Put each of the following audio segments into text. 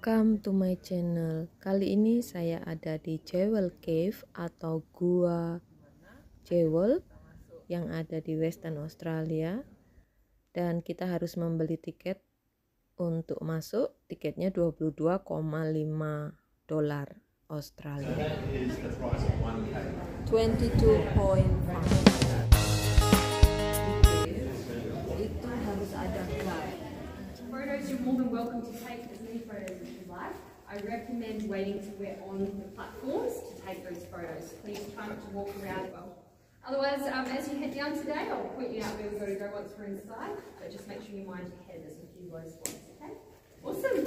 Welcome to my channel. Kali ini saya ada di Jewel Cave atau Gua Jewel yang ada di Western Australia, dan kita harus membeli tiket untuk masuk. Tiketnya $22,5 Australia. 22.5. Itu harus ada guide. Photos, you're more than welcome to take as many photos as you like. I recommend waiting till we're on the platforms to take those photos. Please try not to walk around well. Otherwise, as you head down today, I'll point you out where we've got to go once we're inside, but just make sure you mind your head, there's a few low spots, okay? Awesome!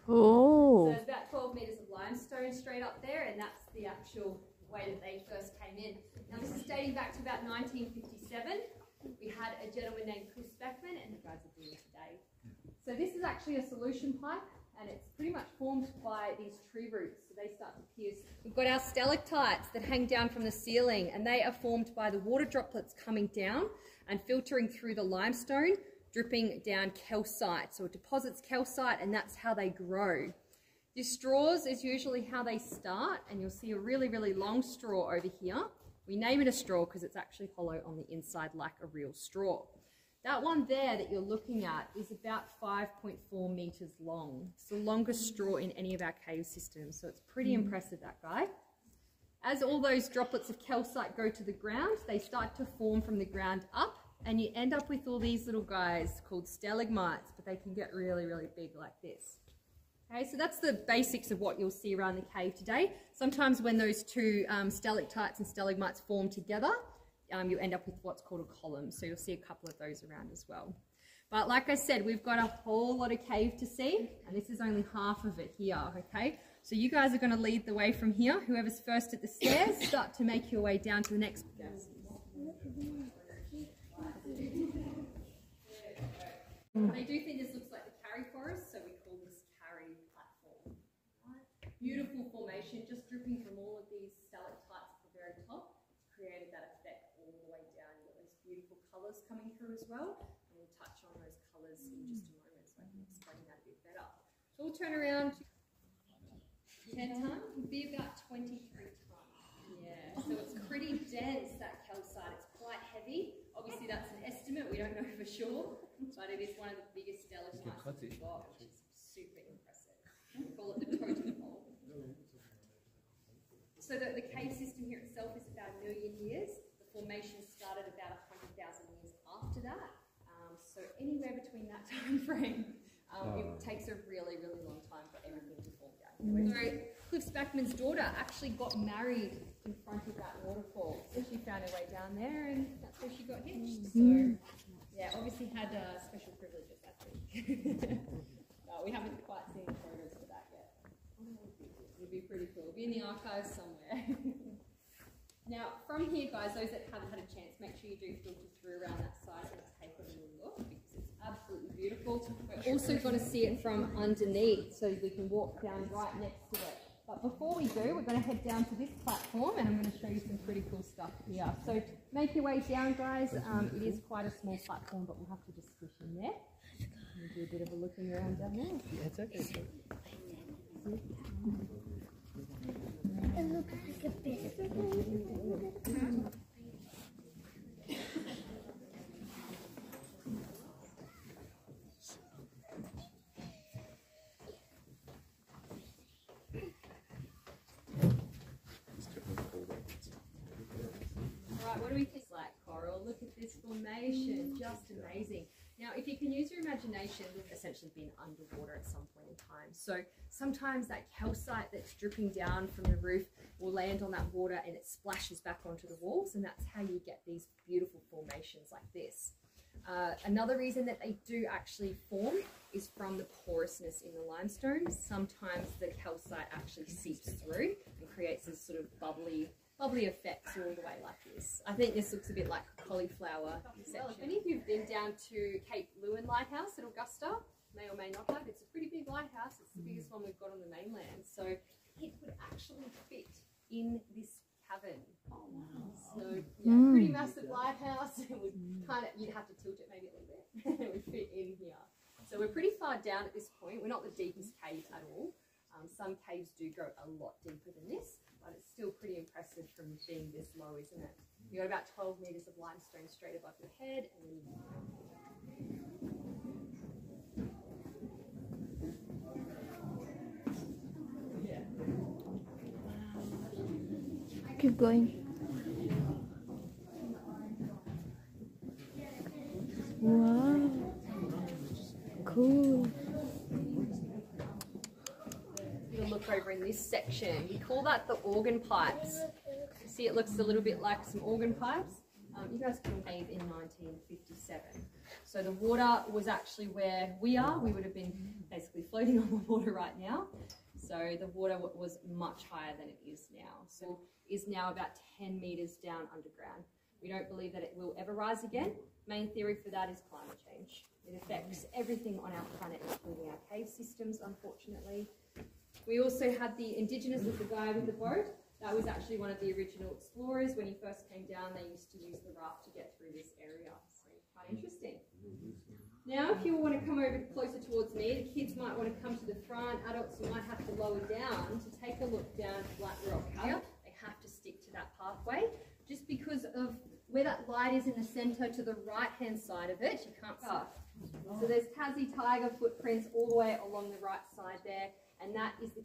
So there's about 12 metres of limestone straight up there, and that's the actual way that they first came in. Now this is dating back to about 1957. We had a gentleman named Chris Beckman, and the guys are doing it today. So this is actually a solution pipe, and it's pretty much formed by these tree roots, so they start to pierce. We've got our stalactites that hang down from the ceiling, and they are formed by the water droplets coming down and filtering through the limestone, dripping down calcite. So it deposits calcite, and that's how they grow. Your straws is usually how they start, and you'll see a really, really long straw over here. We name it a straw because it's actually hollow on the inside like a real straw. That one there that you're looking at is about 5.4 metres long. It's the longest straw in any of our cave systems, so it's pretty impressive, that guy. As all those droplets of calcite go to the ground, they start to form from the ground up, and you end up with all these little guys called stalagmites, but they can get really, really big like this. Okay, so that's the basics of what you'll see around the cave today. Sometimes when those two stalactites and stalagmites form together, you end up with what's called a column. So you'll see a couple of those around as well. But like I said, we've got a whole lot of cave to see, and this is only half of it here, okay? So you guys are going to lead the way from here. Whoever's first at the stairs, start to make your way down to the next. They do think this looks like the Carry Forest, so we call this Carry Platform. Right. Beautiful formation, just dripping from all of these stalactites at the very top. It's created that effect all the way down. You've got those beautiful colours coming through as well, and we'll touch on those colours in just a moment so I can explain that a bit better. So we'll turn around. 10 tonne would be about 23 tonne. Yeah, so it's pretty dense, that calcite. It's quite heavy. Obviously that's an estimate, we don't know for sure, but it is one of the biggest stalagmites that we've got, which is super impressive. We call it the totem pole. So the cave system here itself is about 1 million years. The formation started about 100,000 years after that. So anywhere between that time frame, it takes a really, really long time for everything to form down here. So Cliff Beckman's daughter actually got married in front of that waterfall. So she found her way down there, and that's where she got hitched. So yeah, obviously had special privileges, I think. No, we haven't quite seen the photos for that yet. It'd be pretty cool. It'll be in the archives somewhere. Now, from here, guys, those that haven't had a chance, make sure you do filter through around that side and take a little look, because it's absolutely beautiful. We're also going to see it from underneath, so we can walk down right next to it. But before we do, we're going to head down to this platform, and I'm going to show you some pretty cool stuff here. So make your way down, guys. It is quite a small platform, but we'll have to just squish in there. We'll do a bit of a looking around down there. Yeah, it's okay. It looks like a bit. Alright, what do we think? Like coral, look at this formation, just amazing. Now, if you can use your imagination, we've essentially been underwater at some point in time. So sometimes that calcite that's dripping down from the roof will land on that water and it splashes back onto the walls, and that's how you get these beautiful formations like this. Another reason that they do actually form is from the porousness in the limestone. Sometimes the calcite actually seeps through and creates this sort of bubbly effects all the way like this. I think this looks a bit like cauliflower section. Well, if any of you have been down to Cape Lewin Lighthouse at Augusta, may or may not have, it's a pretty big lighthouse. It's the biggest one we've got on the mainland. So it would actually fit in this cavern. Oh, wow. So yeah, pretty massive lighthouse. It would you'd have to tilt it maybe a little bit. It would fit in here. So we're pretty far down at this point. We're not the deepest cave at all. Some caves do go a lot deeper than this, but it's still pretty impressive from being this low, isn't it? You've got about 12 metres of limestone straight above your head, and then Keep going. Wow, cool. you'll look over in this section. We call that the organ pipes. You see it looks a little bit like some organ pipes. You guys came cave in 1957. So the water was actually where we are. We would have been basically floating on the water right now. So the water was much higher than it is now. So it is now about 10 metres down underground. We don't believe that it will ever rise again. Main theory for that is climate change. It affects everything on our planet, including our cave systems, unfortunately. We also had the indigenous with the guy with the boat. That was actually one of the original explorers. When he first came down, they used to use the raft to get through this area. So quite interesting. Now, if you want to come over closer towards me, the kids might want to come to the front. Adults, you might have to lower down to take a look down Flat Rock here. They have to stick to that pathway. Just because of where that light is in the centre to the right-hand side of it, you can't see. So there's Tassie tiger footprints all the way along the right side there, and that is the...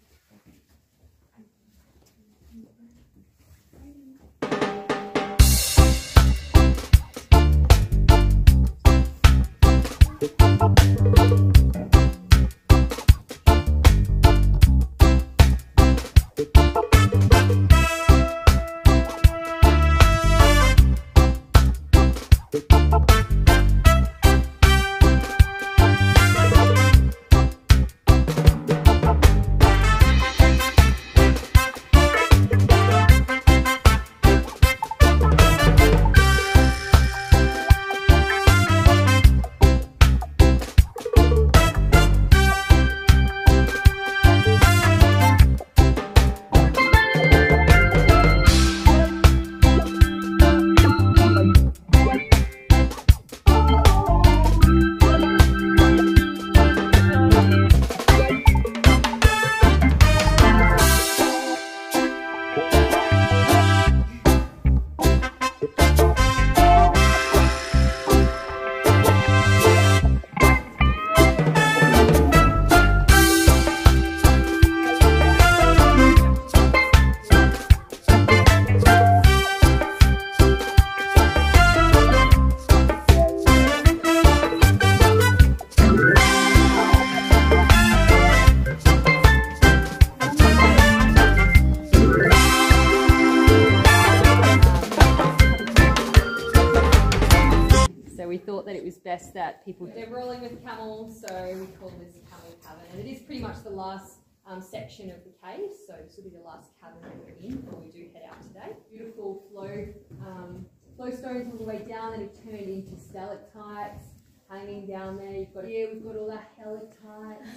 Best that people, they're rolling with camels, so we call this camel cavern, and it is pretty much the last section of the cave. So this will be the last cavern that we're in before we do head out today. Beautiful flow stones all the way down that have turned into stalactites hanging down there. You've got here, we've got all our helictites,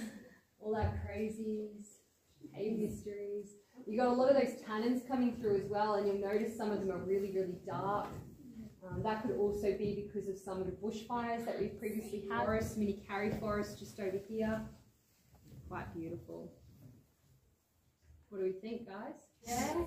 all our crazies, cave mysteries. You've got a lot of those tannins coming through as well, and you'll notice some of them are really, really dark. That could also be because of some of the bushfires that we've previously had. Forest, mini carry forest just over here. Quite beautiful. What do we think, guys? Yeah?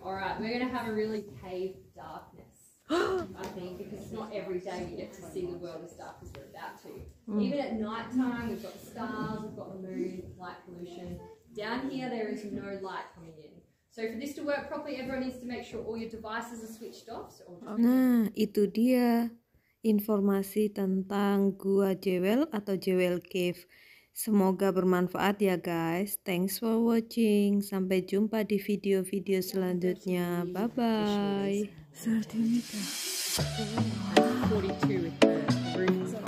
Alright, we're going to have a really cave darkness, I think, because it's not every day we get to see the world as dark as we're about to. Even at night time, we've got the stars, we've got the moon, light pollution. Down here, there is no light coming in. So for this to work properly, everyone needs to make sure all your devices are switched off. So nah, itu dia informasi tentang Gua Jewel atau Jewel Cave. Semoga bermanfaat ya guys. Thanks for watching. Sampai jumpa di video-video selanjutnya. Bye bye. 42 with the roof.